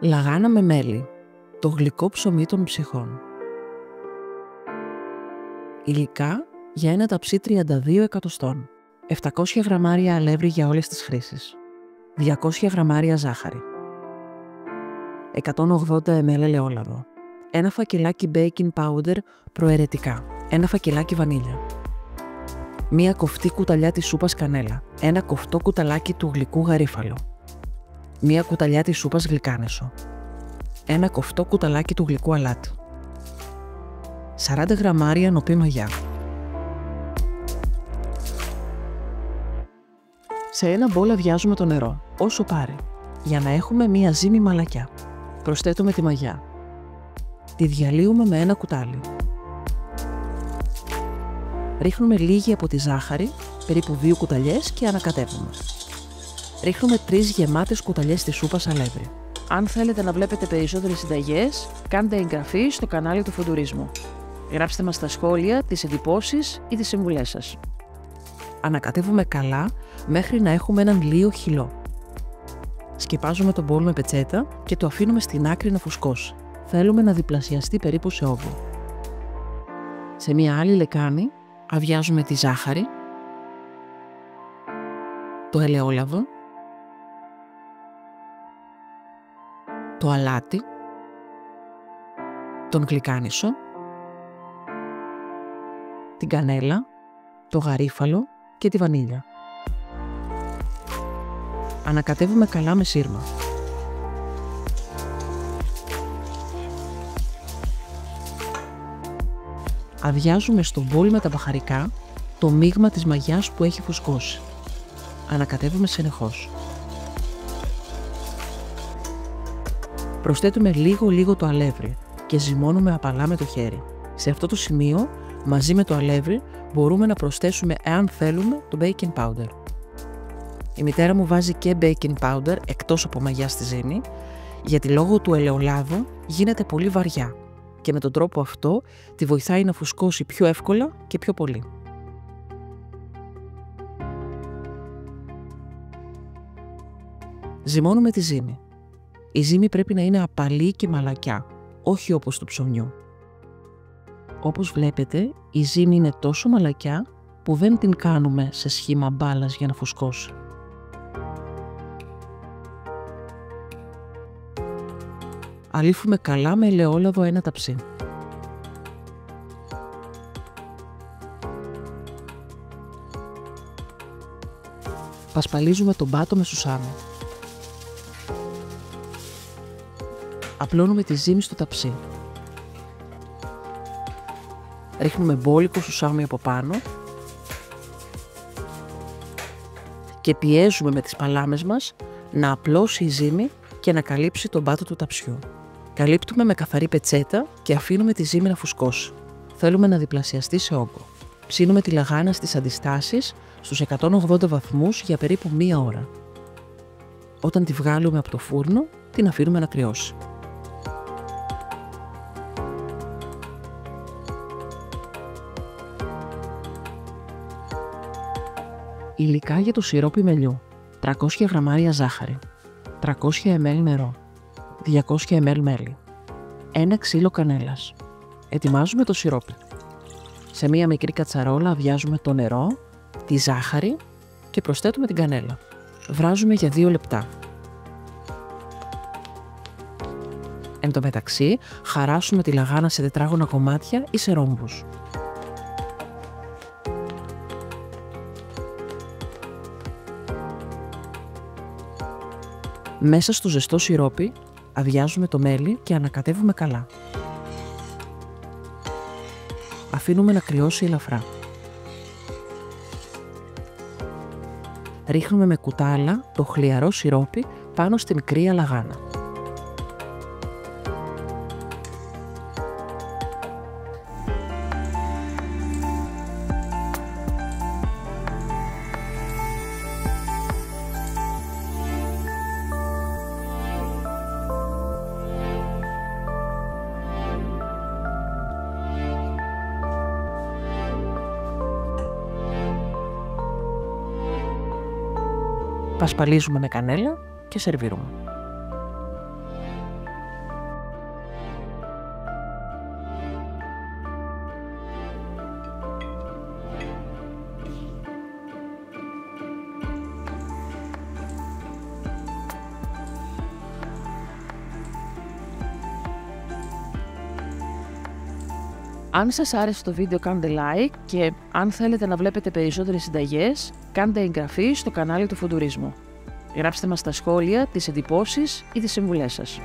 Λαγάνα με μέλι, το γλυκό ψωμί των ψυχών. Υλικά για ένα ταψί 32 εκατοστών. 700 γραμμάρια αλεύρι για όλες τις χρήσεις. 200 γραμμάρια ζάχαρη. 180 ml ελαιόλαδο. Ένα φακελάκι baking powder προαιρετικά. Ένα φακελάκι βανίλια. Μία κοφτή κουταλιά της σούπας κανέλα. Ένα κοφτό κουταλάκι του γλυκού γαρίφαλου. Μία κουταλιά της σούπας γλυκάνεσο. Ένα κοφτό κουταλάκι του γλυκού αλάτι. 40 γραμμάρια νοπή μαγιά. Σε ένα μπολ αδειάζουμε το νερό, όσο πάρει, για να έχουμε μία ζύμη μαλακιά. Προσθέτουμε τη μαγιά. Τη διαλύουμε με ένα κουτάλι. Ρίχνουμε λίγη από τη ζάχαρη, περίπου 2 κουταλιές και ανακατεύουμε. Ρίχνουμε 3 γεμάτες κουταλιές της σούπας αλεύρι. Αν θέλετε να βλέπετε περισσότερες συνταγές, κάντε εγγραφή στο κανάλι του Φοντουρισμού. Γράψτε μας στα σχόλια τις εντυπώσεις ή τις συμβουλές σας. Ανακατεύουμε καλά μέχρι να έχουμε έναν λίο χυλό. Σκεπάζουμε τον μπολ με πετσέτα και το αφήνουμε στην άκρη να φουσκώσει. Θέλουμε να διπλασιαστεί περίπου σε όγκο. Σε μια άλλη λεκάνη αδειάζουμε τη ζάχαρη, το ελαιόλαδο, το αλάτι, τον γλυκάνισο, την κανέλα, το γαρίφαλο και τη βανίλια. Ανακατεύουμε καλά με σύρμα. Αδειάζουμε στο μπολ με τα μπαχαρικά το μείγμα της μαγιάς που έχει φουσκώσει. Ανακατεύουμε συνεχώς. Προσθέτουμε λίγο το αλεύρι και ζυμώνουμε απαλά με το χέρι. Σε αυτό το σημείο, μαζί με το αλεύρι, μπορούμε να προσθέσουμε, εάν θέλουμε, το baking powder. Η μητέρα μου βάζει και baking powder εκτός από μαγιά στη ζύμη, γιατί λόγω του ελαιολάδου γίνεται πολύ βαριά και με τον τρόπο αυτό τη βοηθάει να φουσκώσει πιο εύκολα και πιο πολύ. Ζυμώνουμε τη ζύμη. Η ζύμη πρέπει να είναι απαλή και μαλακιά, όχι όπως του ψωμιού. Όπως βλέπετε, η ζύμη είναι τόσο μαλακιά που δεν την κάνουμε σε σχήμα μπάλας για να φουσκώσει. Αλήφουμε καλά με ελαιόλαδο ένα ταψί. Πασπαλίζουμε τον πάτο με σουσάμι. Απλώνουμε τη ζύμη στο ταψί. Ρίχνουμε μπόλικο σουσάμι από πάνω και πιέζουμε με τις παλάμες μας να απλώσει η ζύμη και να καλύψει τον πάτο του ταψιού. Καλύπτουμε με καθαρή πετσέτα και αφήνουμε τη ζύμη να φουσκώσει. Θέλουμε να διπλασιαστεί σε όγκο. Ψήνουμε τη λαγάνα στις αντιστάσεις στους 180 βαθμούς για περίπου 1 ώρα. Όταν τη βγάλουμε από το φούρνο, την αφήνουμε να κρυώσει. Υλικά για το σιρόπι μελιού: 300 γραμμάρια ζάχαρη, 300 ml νερό, 200 ml μέλι, 1 ξύλο κανέλας. Ετοιμάζουμε το σιρόπι. Σε μία μικρή κατσαρόλα αδειάζουμε το νερό, τη ζάχαρη και προσθέτουμε την κανέλα. Βράζουμε για 2 λεπτά. Εν τω μεταξύ, χαράσουμε τη λαγάνα σε τετράγωνα κομμάτια ή σε ρόμβους. Μέσα στο ζεστό σιρόπι αδειάζουμε το μέλι και ανακατεύουμε καλά. Αφήνουμε να κρυώσει ελαφρά. Ρίχνουμε με κουτάλα το χλιαρό σιρόπι πάνω στην κρύα λαγάνα. Πασπαλίζουμε με κανέλα και σερβίρουμε. Αν σας άρεσε το βίντεο κάντε like και αν θέλετε να βλέπετε περισσότερες συνταγές, κάντε εγγραφή στο κανάλι του Φοντουρίσμου. Γράψτε μας στα σχόλια τις εντυπώσεις ή τις συμβουλές σας.